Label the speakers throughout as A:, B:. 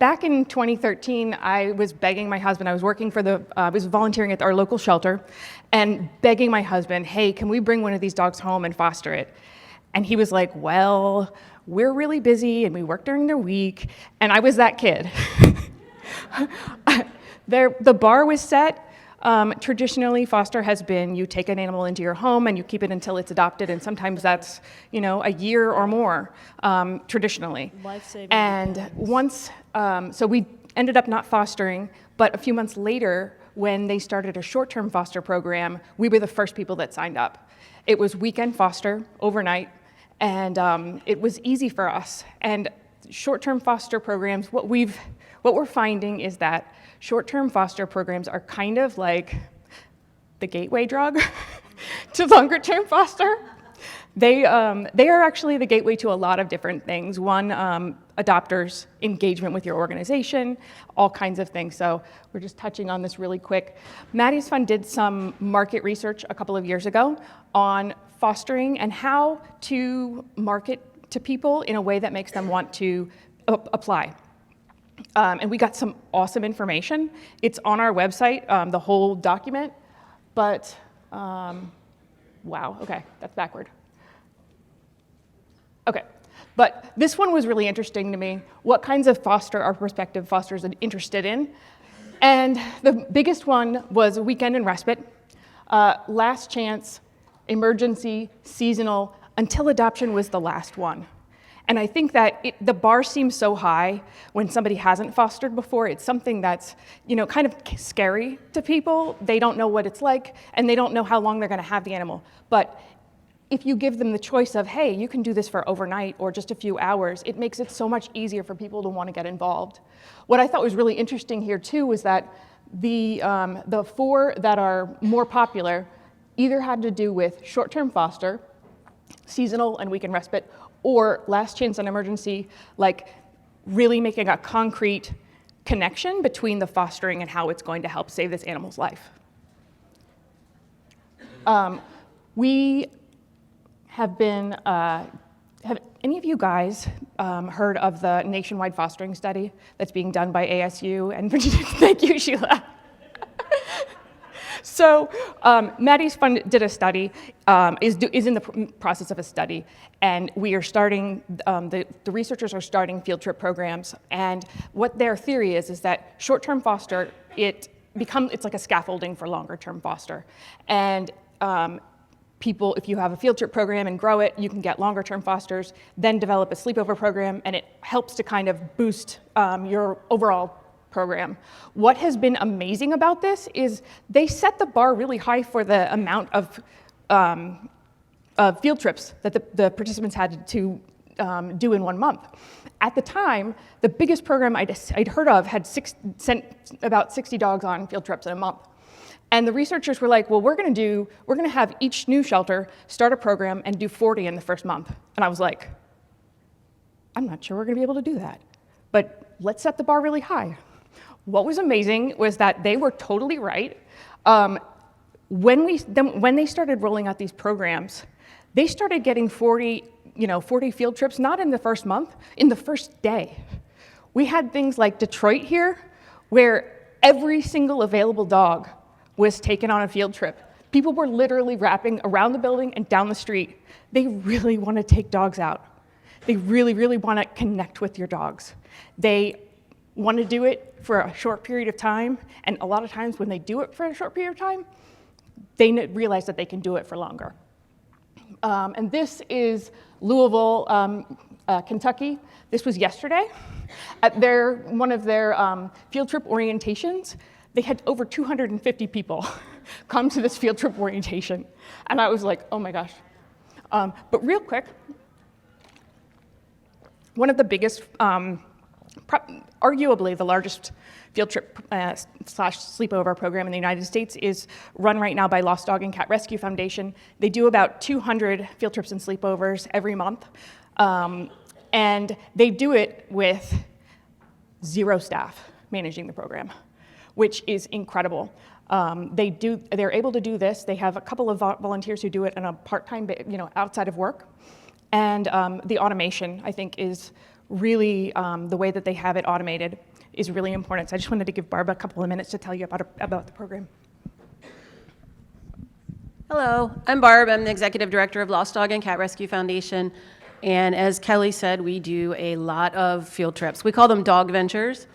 A: back in 2013, I was begging my husband, I was working for I was volunteering at our local shelter, and begging my husband, hey, can we bring one of these dogs home and foster it? And he was like, well, we're really busy and we work during the week. And I was that kid. The bar was set. Traditionally, foster has been you take an animal into your home and you keep it until it's adopted, and sometimes that's, a year or more, traditionally.
B: Life-saving.
A: And once, so we ended up not fostering, but a few months later, when they started a short-term foster program, we were the first people that signed up. It was weekend foster, overnight, and it was easy for us. And short-term foster programs, what we're finding is that short-term foster programs are kind of like the gateway drug to longer-term foster. They are actually the gateway to a lot of different things. One, adopters' engagement with your organization, all kinds of things. So we're just touching on this really quick. Maddie's Fund did some market research a couple of years ago on fostering and how to market to people in a way that makes them want to apply. And we got some awesome information. It's on our website, the whole document, but wow, okay, that's backward. Okay, but this one was really interesting to me. What kinds of foster are prospective fosters interested in? And the biggest one was weekend and respite, last chance, emergency, seasonal, until adoption was the last one. And I think that the bar seems so high when somebody hasn't fostered before. It's something that's, kind of scary to people. They don't know what it's like, and they don't know how long they're gonna have the animal. But if you give them the choice of, hey, you can do this for overnight or just a few hours, it makes it so much easier for people to want to get involved. What I thought was really interesting here too was that the 4 that are more popular either had to do with short-term foster, seasonal and weekend respite, or last chance and emergency, like really making a concrete connection between the fostering and how it's going to help save this animal's life. We have been, have any of you guys heard of the nationwide fostering study that's being done by ASU and Virginia? Thank you, Sheila. So Maddie's Fund did a study, is in the process of a study, and we are starting, the researchers are starting field trip programs, and what their theory is that short-term foster, it's like a scaffolding for longer-term foster. And people, if you have a field trip program and grow it, you can get longer-term fosters, then develop a sleepover program, and it helps to kind of boost your overall program. What has been amazing about this is they set the bar really high for the amount of field trips that the participants had to do in 1 month. At the time, the biggest program I'd heard of had sent about 60 dogs on field trips in a month. And the researchers were like, well, we're gonna have each new shelter start a program and do 40 in the first month. And I was like, I'm not sure we're gonna be able to do that, but let's set the bar really high. What was amazing was that they were totally right. When they started rolling out these programs, they started getting 40 field trips, not in the first month, in the first day. We had things like Detroit here, where every single available dog was taken on a field trip. People were literally wrapping around the building and down the street. They really want to take dogs out. They really, really want to connect with your dogs. They want to do it for a short period of time, and a lot of times when they do it for a short period of time, they realize that they can do it for longer. And this is Louisville, Kentucky. This was yesterday. At one of their field trip orientations, they had over 250 people come to this field trip orientation. And I was like, oh my gosh. But real quick, one of the biggest, arguably the largest field trip / sleepover program in the United States is run right now by Lost Dog and Cat Rescue Foundation. They do about 200 field trips and sleepovers every month. And they do it with 0 staff managing the program, which is incredible. They're able to do this. They have a couple of volunteers who do it on a part-time, outside of work. And the automation, I think, is really the way that they have it automated. is really important. So I just wanted to give Barb a couple of minutes to tell you about the program.
B: Hello, I'm Barb. I'm the Executive Director of Lost Dog and Cat Rescue Foundation. And as Kelly said, we do a lot of field trips. We call them dog ventures.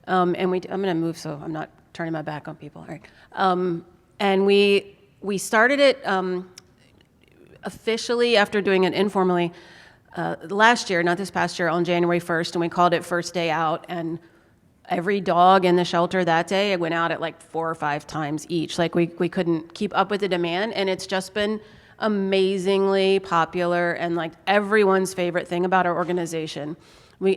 B: I'm going to move so I'm not turning my back on people. All right. And we started it officially after doing it informally last year, not this past year, on January 1st, and we called it First Day Out. And every dog in the shelter that day, I went out at like 4 or 5 times each. Like we couldn't keep up with the demand, and it's just been amazingly popular and like everyone's favorite thing about our organization.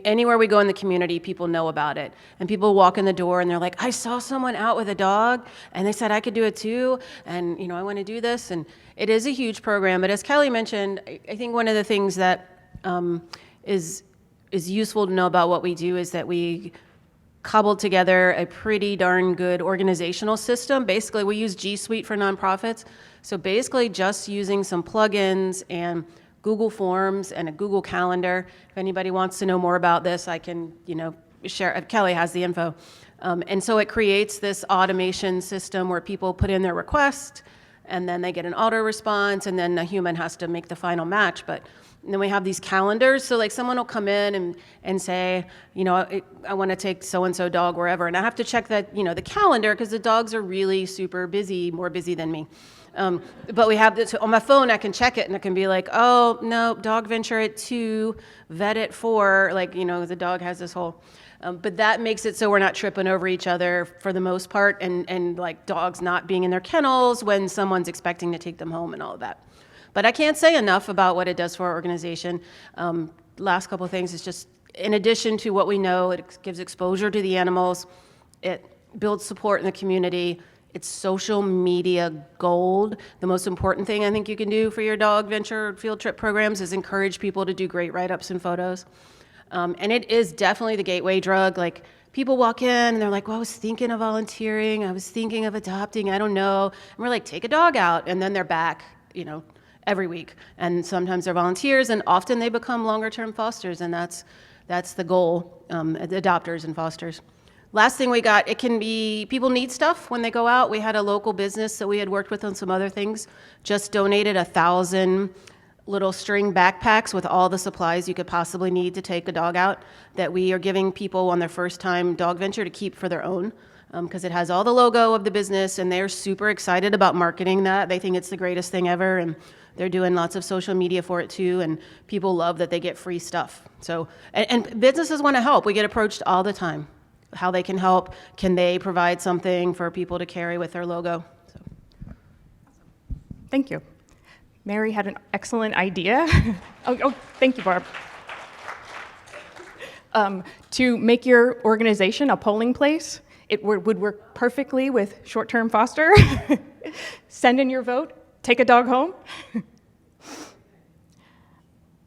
B: Anywhere we go in the community, people know about it. And people walk in the door and they're like, I saw someone out with a dog and they said I could do it too. And, I want to do this. And it is a huge program. But as Kelly mentioned, I think one of the things that is useful to know about what we do is that we cobbled together a pretty darn good organizational system. Basically, we use G Suite for nonprofits. So basically just using some plugins and Google Forms and a Google Calendar. If anybody wants to know more about this, I can, share. Kelly has the info. And so it creates this automation system where people put in their request, and then they get an auto response, and then a human has to make the final match. But then we have these calendars. So like someone will come in and say, I want to take so-and-so dog wherever. And I have to check that, the calendar, because the dogs are really super busy, more busy than me. But we have this on my phone. I can check it and it can be like, oh no, dog venture at 2, vet at 4. Like, the dog has this whole, but that makes it so we're not tripping over each other for the most part, and like dogs not being in their kennels when someone's expecting to take them home and all of that. But I can't say enough about what it does for our organization. Last couple of things is just, in addition to what we know, it gives exposure to the animals. It builds support in the community. It's social media gold. The most important thing I think you can do for your dog venture field trip programs is encourage people to do great write-ups and photos. And it is definitely the gateway drug. Like, people walk in and they're like, well, I was thinking of volunteering. I was thinking of adopting. I don't know. And we're like, take a dog out. And then they're back, every week. And sometimes they're volunteers, and often they become longer-term fosters. And that's the goal, the adopters and fosters. Last thing we got, it can be, people need stuff when they go out. We had a local business that we had worked with on some other things, just donated 1,000 little string backpacks with all the supplies you could possibly need to take a dog out, that we are giving people on their first time dog venture to keep for their own, because it has all the logo of the business, and they're super excited about marketing that. They think it's the greatest thing ever, and they're doing lots of social media for it too, and people love that they get free stuff. So, and businesses want to help. We get approached all the time. How they can help, can they provide something for people to carry with their logo? So.
A: Thank you. Mary had an excellent idea. Thank you, Barb. To make your organization a polling place, it would work perfectly with short-term foster. Send in your vote, take a dog home.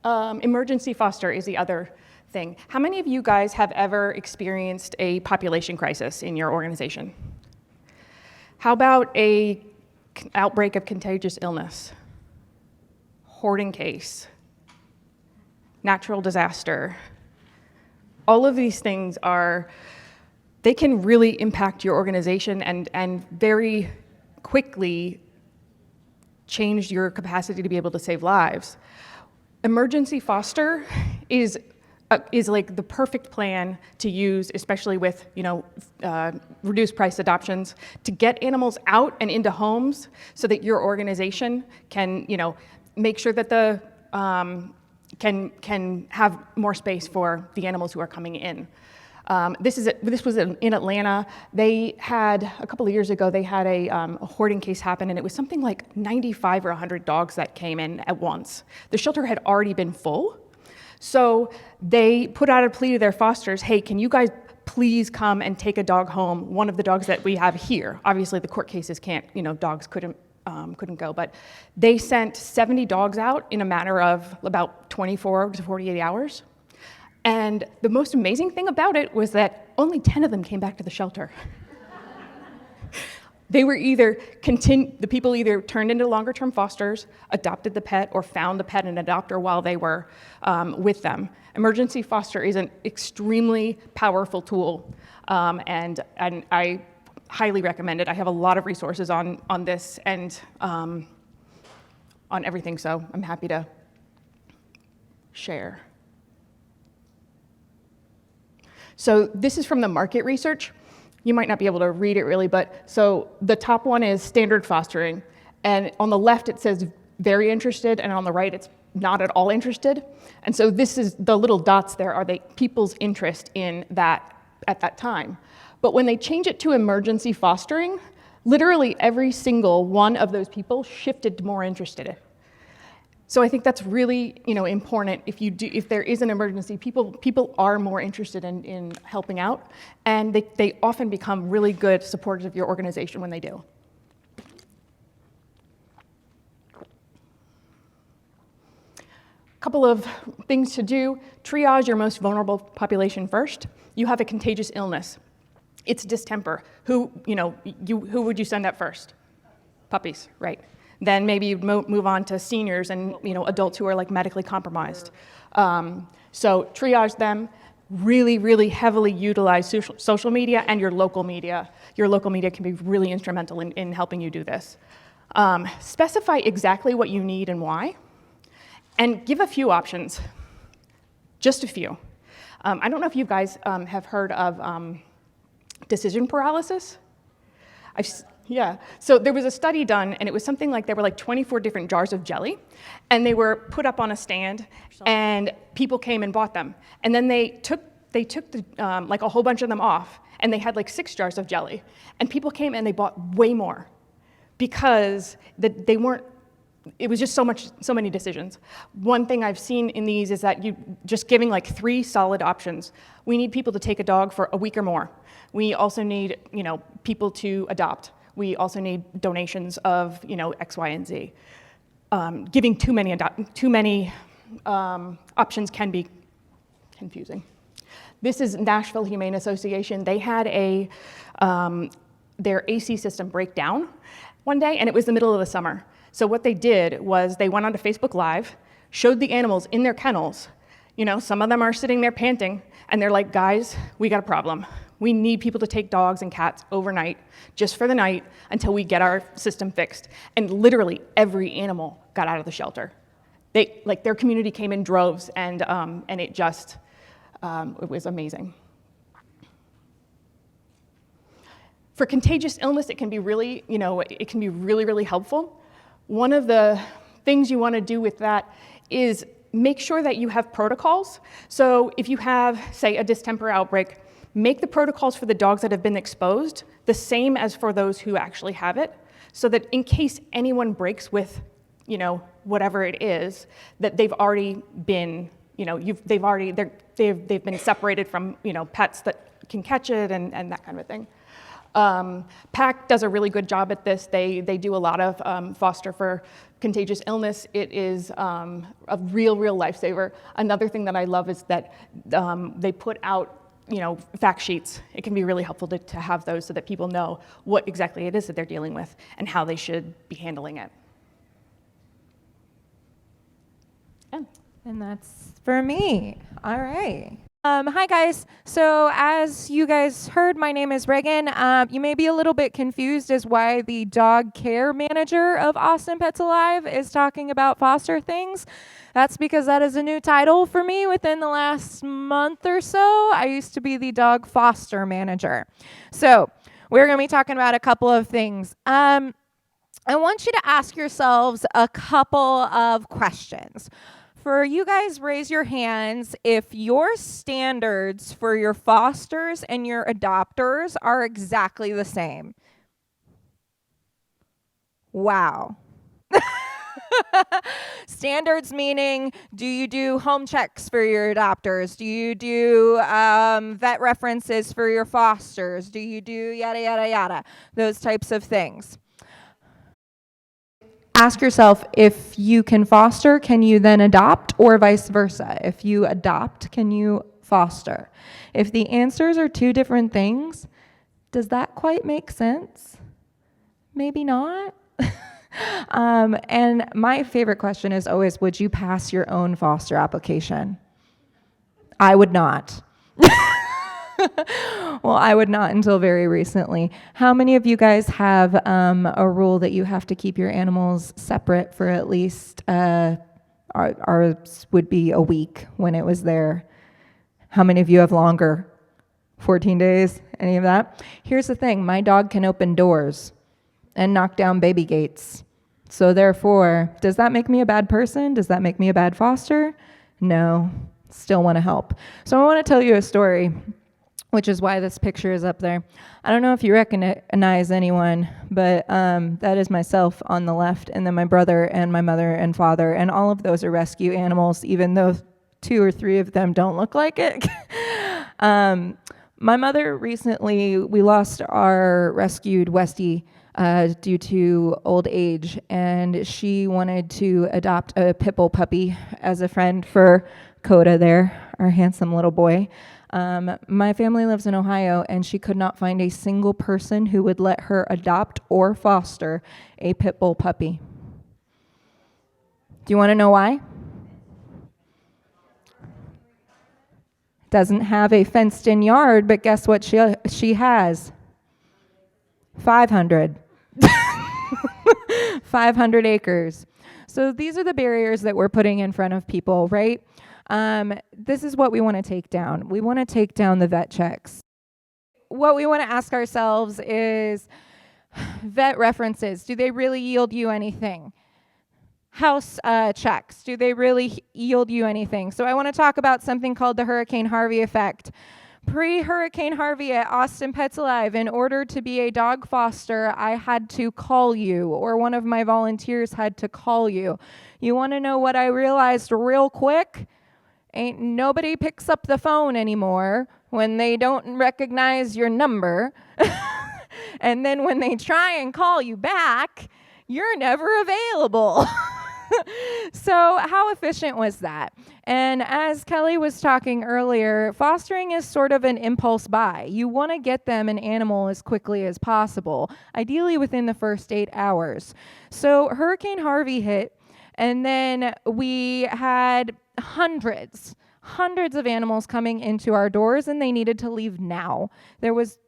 A: Emergency foster is the other thing. How many of you guys have ever experienced a population crisis in your organization? How about an outbreak of contagious illness, hoarding case, natural disaster? All of these things they can really impact your organization and very quickly change your capacity to be able to save lives. Emergency foster is like the perfect plan to use, especially with reduced price adoptions, to get animals out and into homes so that your organization can make sure that the can have more space for the animals who are coming in. This was in Atlanta. They had, a couple of years ago, they had a hoarding case happen, and it was something like 95 or 100 dogs that came in at once. The shelter had already been full. So they put out a plea to their fosters, hey, can you guys please come and take a dog home, one of the dogs that we have here. Obviously the court cases can't, dogs couldn't go, but they sent 70 dogs out in a matter of about 24 to 48 hours. And the most amazing thing about it was that only 10 of them came back to the shelter. They were the people either turned into longer-term fosters, adopted the pet, or found the pet and adopter while they were with them. Emergency foster is an extremely powerful tool, and I highly recommend it. I have a lot of resources on this and on everything, so I'm happy to share. So this is from the market research. You might not be able to read it really, but so the top one is standard fostering. And on the left, it says very interested, and on the right, it's not at all interested. And so this is the little dots there are people's interest in that at that time. But when they change it to emergency fostering, literally every single one of those people shifted to more interested. So I think that's really, important. If there is an emergency, people are more interested in helping out, and they often become really good supporters of your organization when they do. Couple of things to do: triage your most vulnerable population first. You have a contagious illness. It's distemper. Who would you send up first? Puppies, right? Then maybe you'd move on to seniors and adults who are like medically compromised. So triage them. Really, really heavily utilize social media and your local media. Your local media can be really instrumental in helping you do this. Specify exactly what you need and why, and give a few options. Just a few. I don't know if you guys have heard of decision paralysis. Yeah, so there was a study done, and it was something like there were like 24 different jars of jelly, and they were put up on a stand, and people came and bought them. And then they took the, like a whole bunch of them off, and they had like 6 jars of jelly. And people came and they bought way more because they weren't, it was just so many decisions. One thing I've seen in these is that you just giving like 3 solid options. We need people to take a dog for a week or more. We also need, people to adopt. We also need donations of, X, Y, and Z. Giving too many options can be confusing. This is Nashville Humane Association. They had their AC system break down one day, and it was the middle of the summer. So what they did was they went onto Facebook Live, showed the animals in their kennels. Some of them are sitting there panting, and they're like, guys, we got a problem. We need people to take dogs and cats overnight, just for the night, until we get our system fixed. And literally every animal got out of the shelter. Their community came in droves, and it just, it was amazing. For contagious illness, it can be really, really helpful. One of the things you want to do with that is make sure that you have protocols. So if you have, say, a distemper outbreak, make the protocols for the dogs that have been exposed the same as for those who actually have it, so that in case anyone breaks with, whatever it is, that they've already been, they've been separated from, pets that can catch it and that kind of thing. PAC does a really good job at this. They do a lot of foster for contagious illness. It is a real lifesaver. Another thing that I love is that they put out fact sheets. It can be really helpful to have those so that people know what exactly it is that they're dealing with and how they should be handling it.
C: And that's for me. All right. Hi, guys. So as you guys heard, my name is Reagan. You may be a little bit confused as why the dog care manager of Austin Pets Alive is talking about foster things. That's because that is a new title for me within the last month or so. I used to be the dog foster manager. So we're going to be talking about a couple of things. I want you to ask yourselves a couple of questions. For you guys, raise your hands if your standards for your fosters and your adopters are exactly the same. Wow. Standards meaning, do you do home checks for your adopters? Do you do vet references for your fosters? Do you do yada, yada, yada? Those types of things. Ask yourself, if you can foster, can you then adopt, or vice versa? If you adopt, can you foster? If the answers are 2 different things, does that quite make sense? maybe not. And my favorite question is always, would you pass your own foster application? I would not. Well, I would not until very recently. How many of you guys have a rule that you have to keep your animals separate for at least, ours would be a week when it was there? How many of you have longer? 14 days? Any of that? Here's the thing. My dog can open doors and knock down baby gates. So therefore, does that make me a bad person? Does that make me a bad foster? No. Still want to help. So I want to tell you a story, which is why this picture is up there. I don't know if you recognize anyone, but that is myself on the left, and then my brother and my mother and father, and all of those are rescue animals, even though 2 or 3 of them don't look like it. My mother recently, we lost our rescued Westie due to old age, and she wanted to adopt a pit bull puppy as a friend for Coda there, our handsome little boy. My family lives in Ohio, and she could not find a single person who would let her adopt or foster a pit bull puppy. Do you want to know why? Doesn't have a fenced-in yard, but guess what she has? 500. 500 acres. So these are the barriers that we're putting in front of people, right? This is what we want to take down. We want to take down the vet checks. What we want to ask ourselves is, vet references, do they really yield you anything? House checks, do they really yield you anything? So I want to talk about something called the Hurricane Harvey effect. Pre-Hurricane Harvey at Austin Pets Alive, in order to be a dog foster, I had to call you, or one of my volunteers had to call you. You want to know what I realized real quick? Ain't nobody picks up the phone anymore when they don't recognize your number. And then when they try and call you back, you're never available. So how efficient was that? And as Kelly was talking earlier, fostering is sort of an impulse buy. You want to get them an animal as quickly as possible, ideally within the first 8 hours. So Hurricane Harvey hit, and then we had hundreds of animals coming into our doors, and they needed to leave now. There was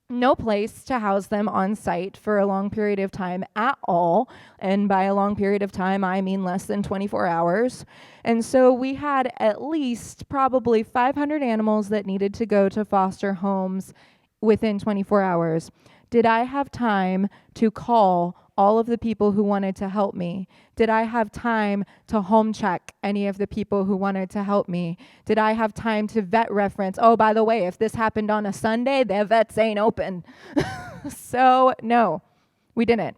C: no place to house them on site for a long period of time at all. And by a long period of time, I mean less than 24 hours. And so we had at least probably 500 animals that needed to go to foster homes within 24 hours. Did I have time to call all of the people who wanted to help me? Did I have time to home check any of the people who wanted to help me? Did I have time to vet reference? Oh, by the way, if this happened on a Sunday, their vets ain't open. So no, we didn't.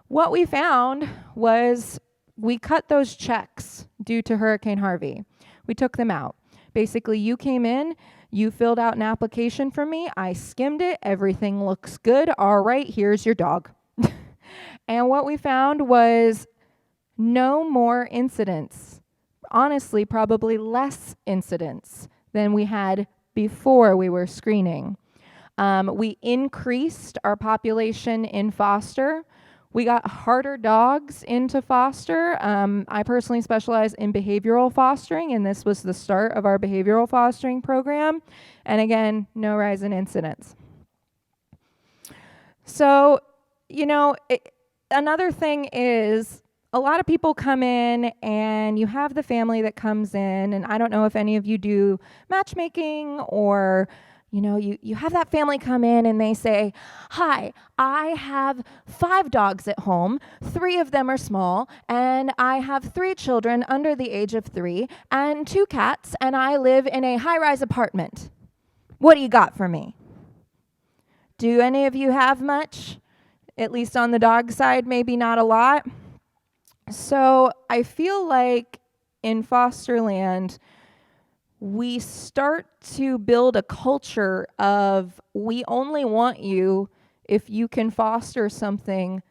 C: What we found was we cut those checks due to Hurricane Harvey. We took them out. Basically, you came in, you filled out an application for me, I skimmed it, everything looks good, all right, here's your dog. And what we found was no more incidents. Honestly, probably less incidents than we had before we were screening. We increased our population in foster. We got harder dogs into foster. I personally specialize in behavioral fostering, and this was the start of our behavioral fostering program. And again, no rise in incidents. So, another thing is a lot of people come in and you have the family that comes in, and I don't know if any of you do matchmaking or you have that family come in and they say, hi, I have 5 dogs at home, 3 of them are small, and I have 3 children under the age of 3 and 2 cats, and I live in a high-rise apartment. What do you got for me? Do any of you have much? At least on the dog side, maybe not a lot. So I feel like in fosterland, we start to build a culture of we only want you if you can foster something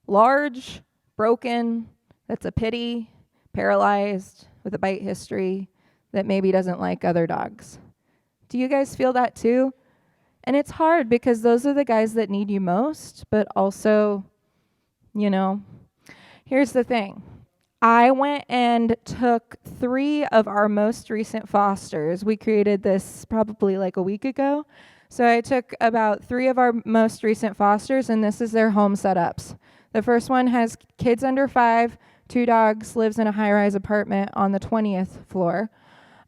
C: large, broken, that's a pity, paralyzed, with a bite history, that maybe doesn't like other dogs. Do you guys feel that too? And it's hard because those are the guys that need you most, but also you know. Here's the thing. I went and took 3 of our most recent fosters. We created this probably like a week ago. So I took about 3 of our most recent fosters, and this is their home setups. The first one has kids under 5, 2 dogs, lives in a high-rise apartment on the 20th floor.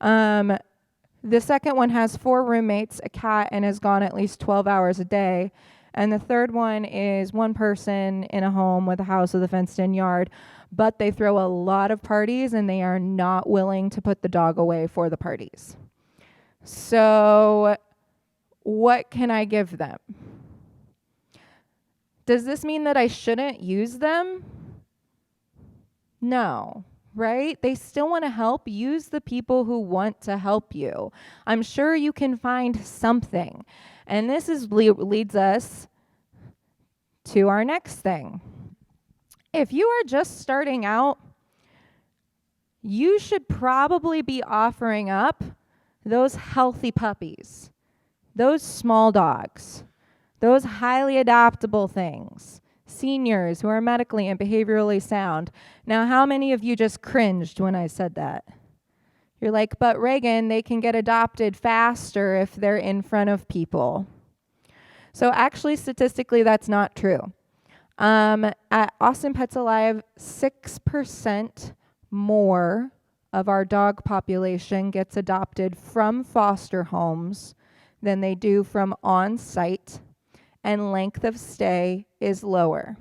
C: The second one has 4 roommates, a cat, and is gone at least 12 hours a day. And the third one is 1 person in a home with a house with a fenced-in yard, but they throw a lot of parties and they are not willing to put the dog away for the parties. So what can I give them? Does this mean that I shouldn't use them? No. Right? They still want to help. Use the people who want to help you. I'm sure you can find something. And this leads us to our next thing. If you are just starting out, you should probably be offering up those healthy puppies, those small dogs, those highly adoptable things. Seniors who are medically and behaviorally sound. Now, how many of you just cringed when I said that? You're like, but Reagan, they can get adopted faster if they're in front of people. So actually, statistically, that's not true. At Austin Pets Alive, 6% more of our dog population gets adopted from foster homes than they do from on-site, and length of stay is lower.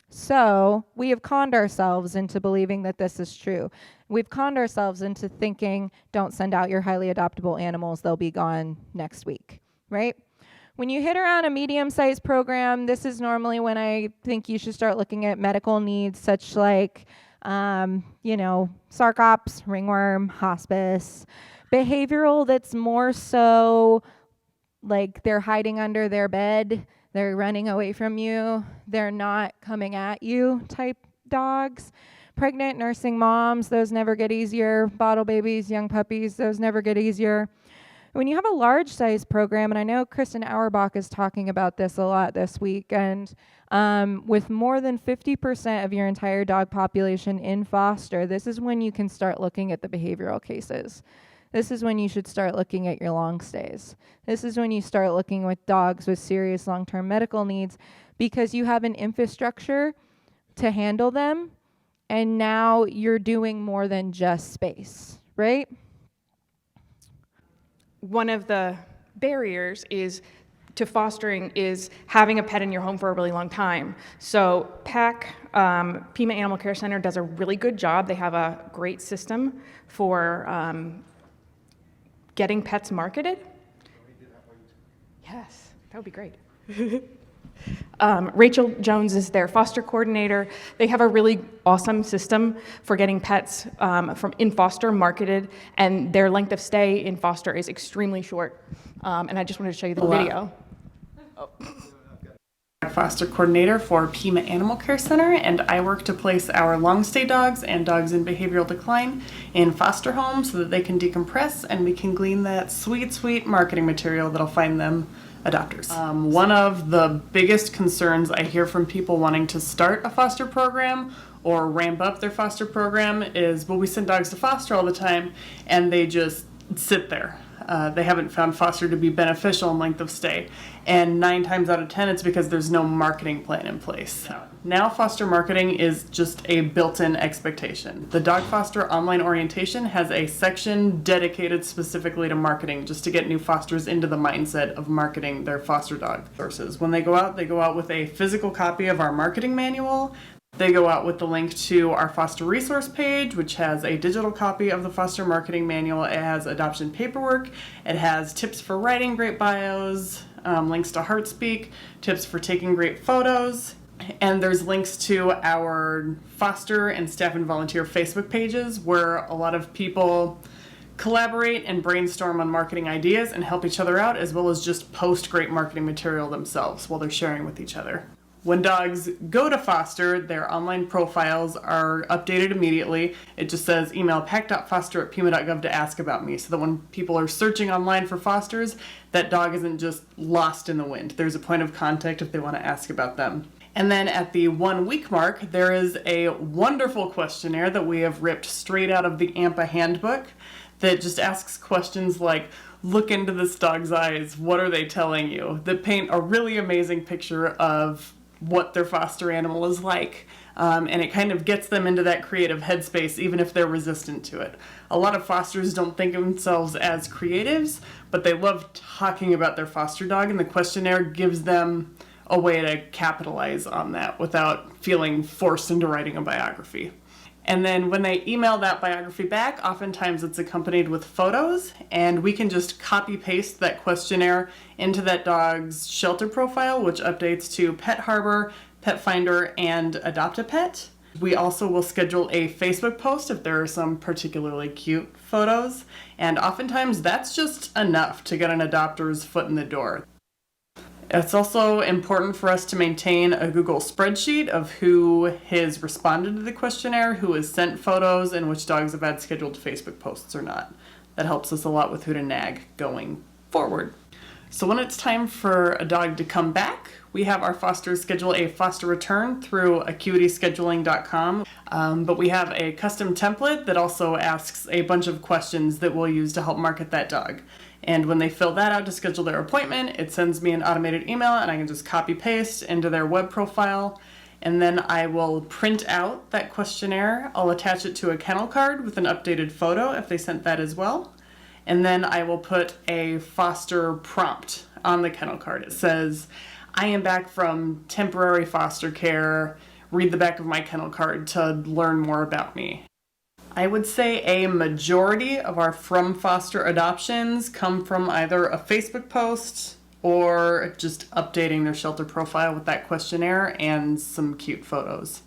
C: So we have conned ourselves into believing that this is true. We've conned ourselves into thinking, don't send out your highly adoptable animals, they'll be gone next week, right? When you hit around a medium-sized program, this is normally when I think you should start looking at medical needs such like, sarcops, ringworm, hospice, behavioral that's more so like they're hiding under their bed, they're running away from you, they're not coming at you type dogs. Pregnant, nursing moms, those never get easier. Bottle babies, young puppies, those never get easier. When you have a large size program, and I know Kristen Auerbach is talking about this a lot this week, and with more than 50% of your entire dog population in foster, this is when you can start looking at the behavioral cases. This is when you should start looking at your long stays. This is when you start looking with dogs with serious long-term medical needs because you have an infrastructure to handle them, and now you're doing more than just space, right?
A: One of the barriers to fostering is having a pet in your home for a really long time. So PAC, Pima Animal Care Center, does a really good job. They have a great system for getting pets marketed. Yes, that would be great. Rachel Jones is their foster coordinator. They have a really awesome system for getting pets from in foster marketed, and their length of stay in foster is extremely short. And I just wanted to show you the video.
D: Foster coordinator for Pima Animal Care Center, and I work to place our long stay dogs and dogs in behavioral decline in foster homes so that they can decompress and we can glean that sweet, sweet marketing material that'll find them adopters. One of the biggest concerns I hear from people wanting to start a foster program or ramp up their foster program is, well, we send dogs to foster all the time and they just sit there. They haven't found foster to be beneficial in length of stay. And 9 times out of 10, it's because there's no marketing plan in place. Now foster marketing is just a built-in expectation. The Dog Foster Online Orientation has a section dedicated specifically to marketing, just to get new fosters into the mindset of marketing their foster dog sources. When they go out with a physical copy of our marketing manual. They go out with the link to our foster resource page, which has a digital copy of the foster marketing manual. It has adoption paperwork. It has tips for writing great bios, links to HeartSpeak, tips for taking great photos. And there's links to our foster and staff and volunteer Facebook pages where a lot of people collaborate and brainstorm on marketing ideas and help each other out, as well as just post great marketing material themselves while they're sharing with each other. When dogs go to foster, their online profiles are updated immediately. It just says email pac.foster@pima.gov to ask about me, so that when people are searching online for fosters, that dog isn't just lost in the wind. There's a point of contact if they want to ask about them. And then at the 1 week mark, there is a wonderful questionnaire that we have ripped straight out of the AMPA handbook that just asks questions like, look into this dog's eyes, what are they telling you? That paint a really amazing picture of what their foster animal is like. And it kind of gets them into that creative headspace, even if they're resistant to it. A lot of fosters don't think of themselves as creatives, but they love talking about their foster dog, and the questionnaire gives them a way to capitalize on that without feeling forced into writing a biography. And then when they email that biography back, oftentimes it's accompanied with photos, and we can just copy paste that questionnaire into that dog's shelter profile, which updates to Pet Harbor, Pet Finder, and Adopt a Pet. We also will schedule a Facebook post if there are some particularly cute photos, and oftentimes that's just enough to get an adopter's foot in the door. It's also important for us to maintain a Google spreadsheet of who has responded to the questionnaire, who has sent photos, and which dogs have had scheduled Facebook posts or not. That helps us a lot with who to nag going forward. So when it's time for a dog to come back, we have our fosters schedule a foster return through acuityscheduling.com, but we have a custom template that also asks a bunch of questions that we'll use to help market that dog. And when they fill that out to schedule their appointment, it sends me an automated email, and I can just copy paste into their web profile. And then I will print out that questionnaire. I'll attach it to a kennel card with an updated photo if they sent that as well. And then I will put a foster prompt on the kennel card. It says, I am back from temporary foster care. Read the back of my kennel card to learn more about me. I would say a majority of our from foster adoptions come from either a Facebook post or just updating their shelter profile with that questionnaire and some cute photos.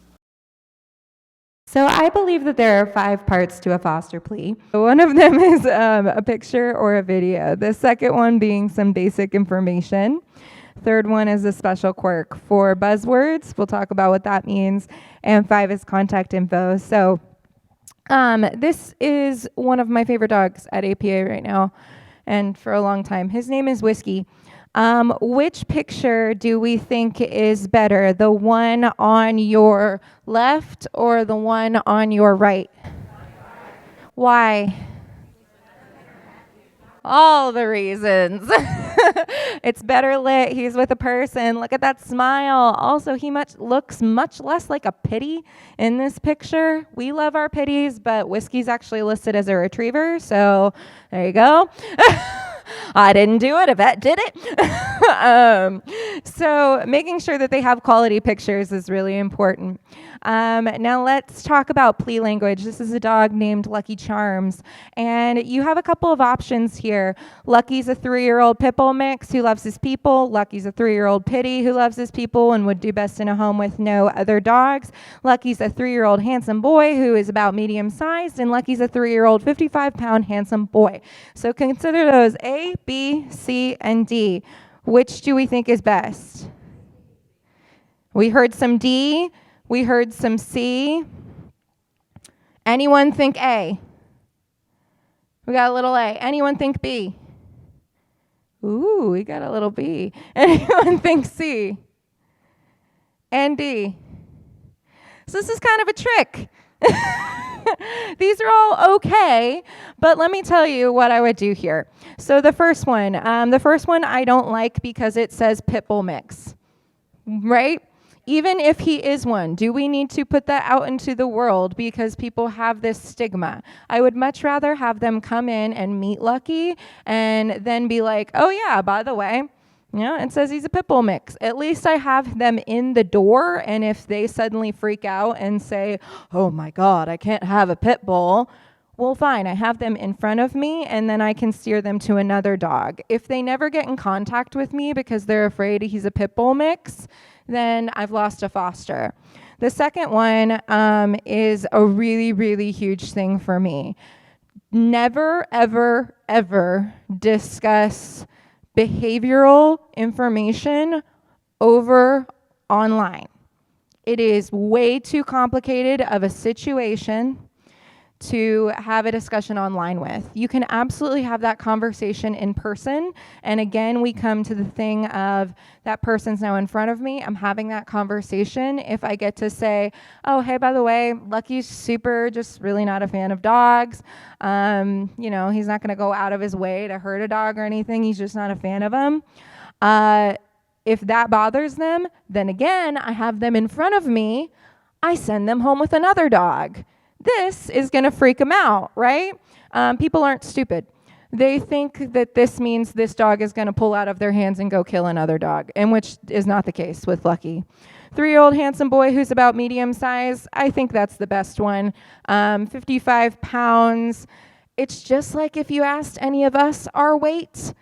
C: So I believe that there are 5 parts to a foster plea. One of them is a picture or a video. The second one being some basic information. Third one is a special quirk. 4 buzzwords, we'll talk about what that means. And 5 is contact info. So this is one of my favorite dogs at APA right now, and for a long time. His name is Whiskey. Which picture do we think is better, the one on your left or the one on your right? Why? All the reasons. It's better lit. He's with a person. Look at that smile. Also, he looks much less like a pitty in this picture. We love our pitties, but Whiskey's actually listed as a retriever, so there you go. I didn't do it. Yvette did it. So making sure that they have quality pictures is really important. Now let's talk about plea language. This is a dog named Lucky Charms, and you have a couple of options here. Lucky's a 3-year-old pit bull mix who loves his people. Lucky's a 3-year-old pitty who loves his people and would do best in a home with no other dogs. Lucky's a 3-year-old handsome boy who is about medium-sized, and Lucky's a 3-year-old 55-pound handsome boy. So consider those A, B, C, and D. Which do we think is best? We heard some D. We heard some C. Anyone think A? We got a little A. Anyone think B? Ooh, we got a little B. Anyone think C? And D? So this is kind of a trick. These are all okay, but let me tell you what I would do here. So the first one I don't like because it says pit bull mix, right? Even if he is one, do we need to put that out into the world because people have this stigma? I would much rather have them come in and meet Lucky and then be like, oh yeah, by the way, it says he's a pit bull mix. At least I have them in the door, and if they suddenly freak out and say, oh my God, I can't have a pit bull, well, fine, I have them in front of me, and then I can steer them to another dog. If they never get in contact with me because they're afraid he's a pit bull mix, then I've lost a foster. The second one is a really, really huge thing for me. Never, ever, ever discuss behavioral information over online. It is way too complicated of a situation to have a discussion online with. You can absolutely have that conversation in person. And again, we come to the thing of that person's now in front of me. I'm having that conversation. If I get to say, oh, hey, by the way, Lucky's just really not a fan of dogs. He's not going to go out of his way to hurt a dog or anything. He's just not a fan of them. If that bothers them, then again, I have them in front of me. I send them home with another dog. This is going to freak them out, right? People aren't stupid. They think that this means this dog is going to pull out of their hands and go kill another dog, and which is not the case with Lucky. 3-year-old handsome boy who's about medium size, I think that's the best one. 55 pounds. It's just like if you asked any of us our weight.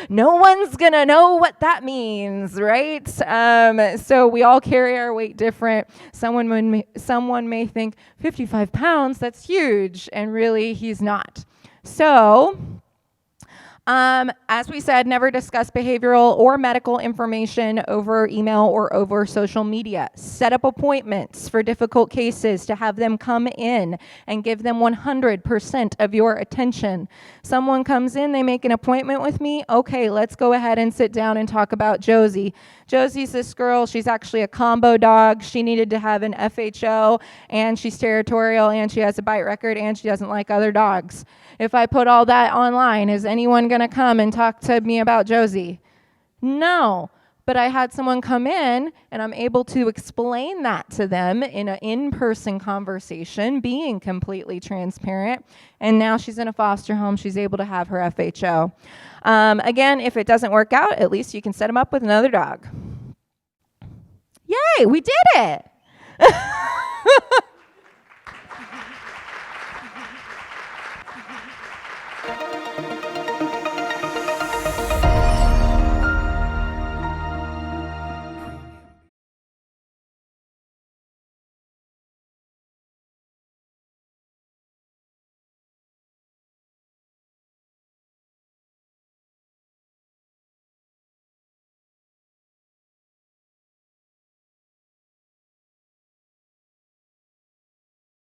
C: No one's going to know what that means, right? So we all carry our weight different. Someone may think 55 pounds, that's huge, and really he's not. So, as we said, never discuss behavioral or medical information over email or over social media. Set up appointments for difficult cases to have them come in and give them 100% of your attention. Someone comes in, they make an appointment with me. Okay, let's go ahead and sit down and talk about Josie. Josie's this girl. She's actually a combo dog. She needed to have an FHO, and she's territorial, and she has a bite record, and she doesn't like other dogs. If I put all that online, is anyone going to come and talk to me about Josie? No. But I had someone come in, and I'm able to explain that to them in an in-person conversation, being completely transparent. And now she's in a foster home. She's able to have her FHO. Again, if it doesn't work out, at least you can set them up with another dog. Yay, we did it.